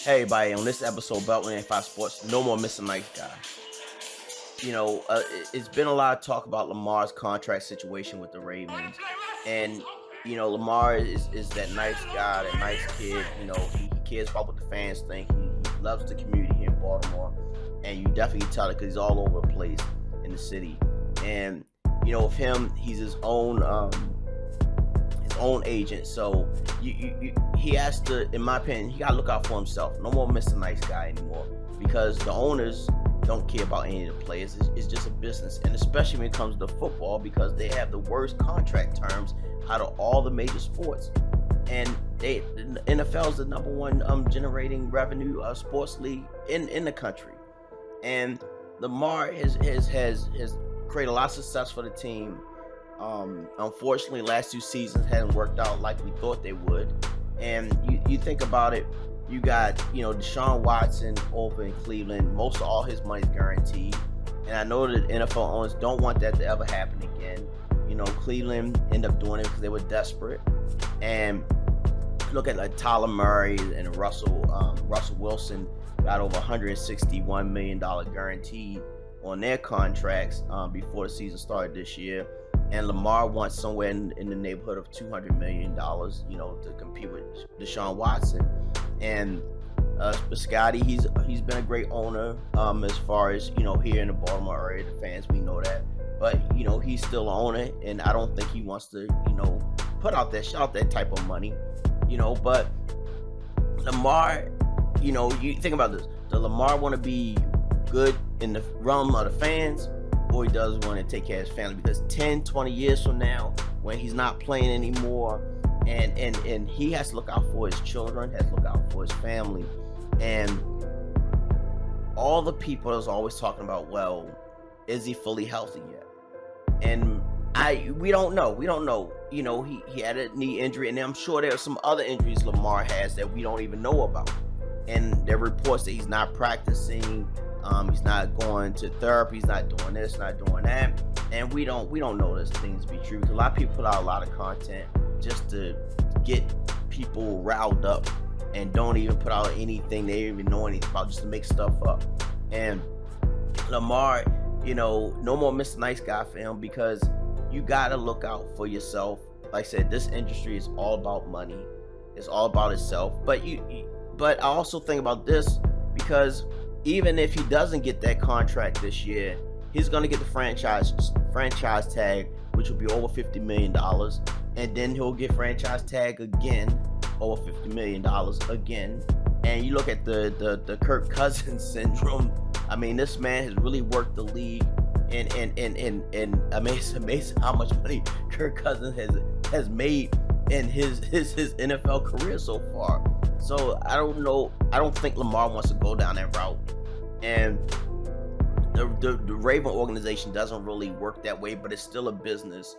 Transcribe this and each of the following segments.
Hey, everybody, on this episode about 105 Sports, no more Mr. Nice Guy. It's been a lot of talk about Lamar's contract situation with the Ravens. And, Lamar is that nice guy, that nice kid. He cares about what the fans think. He loves the community here in Baltimore. And you definitely tell it because he's all over the place in the city. And, with him, he's his own agent. So he has to, in my opinion, he gotta look out for himself. No more Mr. Nice Guy anymore, because the owners don't care about any of the players. It's just a business, and especially when it comes to football, because they have the worst contract terms out of all the major sports. And the NFL is the number one generating revenue sports league in the country. And Lamar has created a lot of success for the team. Unfortunately, last two seasons hadn't worked out like we thought they would. And you think about it, you got, Deshaun Watson over in Cleveland. Most of all his money's guaranteed. And I know that NFL owners don't want that to ever happen again. Cleveland ended up doing it because they were desperate. And look at like Tyler Murray and Russell Wilson got over $161 million guaranteed on their contracts before the season started this year. And Lamar wants somewhere in the neighborhood of $200 million, to compete with Deshaun Watson. And Biscotti, he's been a great owner as far as, here in the Baltimore area, the fans, we know that. But, he's still an owner, and I don't think he wants to, put out that type of money, But Lamar, you think about this. Does Lamar want to be good in the realm of the fans? Or he does want to take care of his family? Because 10, 20 years from now, when he's not playing anymore, and he has to look out for his children, has to look out for his family, and all the people that's always talking about, well, is he fully healthy yet? And we don't know. He had a knee injury, and I'm sure there are some other injuries Lamar has that we don't even know about. And there are reports that he's not practicing. He's not going to therapy. He's not doing this, not doing that, and we don't know those things to be true. Because a lot of people put out a lot of content just to get people riled up, and don't even put out anything they even know anything about, just to make stuff up. And Lamar, no more Mr. Nice Guy for him, because you gotta look out for yourself. Like I said, this industry is all about money. It's all about itself. But I also think about this, because even if he doesn't get that contract this year, he's going to get the franchise tag, which will be over $50 million. And then he'll get franchise tag again, over $50 million again. And you look at the Kirk Cousins syndrome. I mean, this man has really worked the league. And I mean, it's amazing how much money Kirk Cousins has made in his NFL career so far. So I don't know. I don't think Lamar wants to go down that route. And the Raven organization doesn't really work that way, but it's still a business.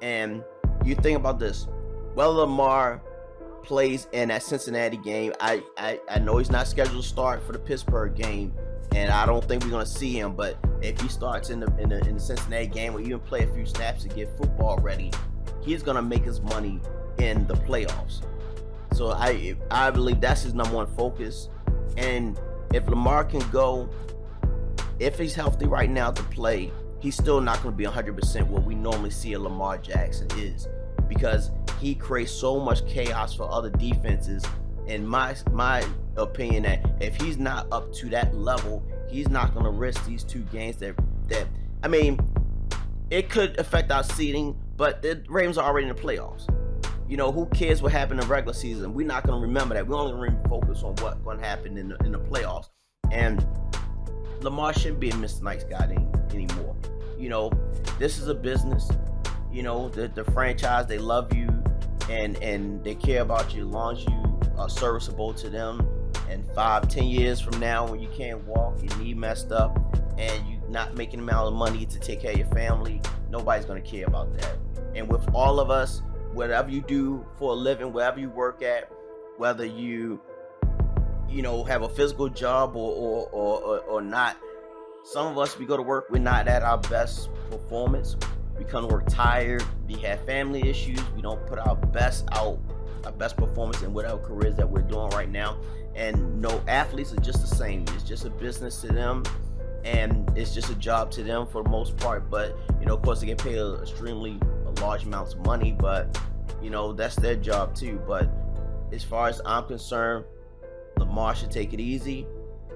And you think about this. Well, Lamar plays in that Cincinnati game. I know he's not scheduled to start for the Pittsburgh game, and I don't think we're gonna see him. But if he starts in the Cincinnati game, or even play a few snaps to get football ready, he's gonna make his money in the playoffs. So I believe that's his number one focus. And if Lamar can go, if he's healthy right now to play, he's still not going to be 100% what we normally see a Lamar Jackson is, because he creates so much chaos for other defenses. In my opinion, that if he's not up to that level, he's not going to risk these two games that I mean, it could affect our seeding, but the Ravens are already in the playoffs. Who cares what happened in the regular season? We're not going to remember that. We're only going to focus on what's going to happen in the playoffs. And Lamar shouldn't be a Mr. Nice Guy anymore. This is a business. The franchise, they love you, and they care about you as long as you are serviceable to them. And 5-10 years from now, when you can't walk, your knee messed up, and you're not making the amount of money to take care of your family, nobody's going to care about that. And with all of us, whatever you do for a living, wherever you work at, whether you have a physical job or not, some of us, we go to work, we're not at our best performance. We come to work tired. We have family issues. We don't put our best out our best performance in whatever careers that we're doing right now. And no, athletes are just the same. It's just a business to them, and it's just a job to them for the most part. But of course, they get paid extremely large amounts of money, but that's their job too. But as far as I'm concerned, Lamar should take it easy.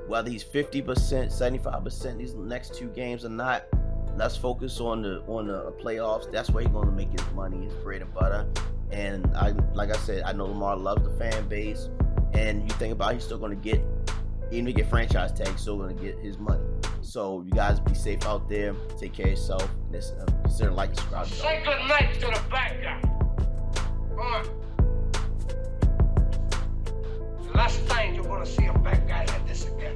Whether he's 50%, 75% these next 2 games or not, let's focus on the playoffs. That's where he's going to make his money, his bread and butter. And like I said, I know Lamar loves the fan base. And you think about it, he's still going to get, even to get franchise tag, he's still going to get his money. So you guys be safe out there. Take care of yourself. Consider like, subscribe. Say good night to the bad guy. The last time you're going to see a bad guy like this again.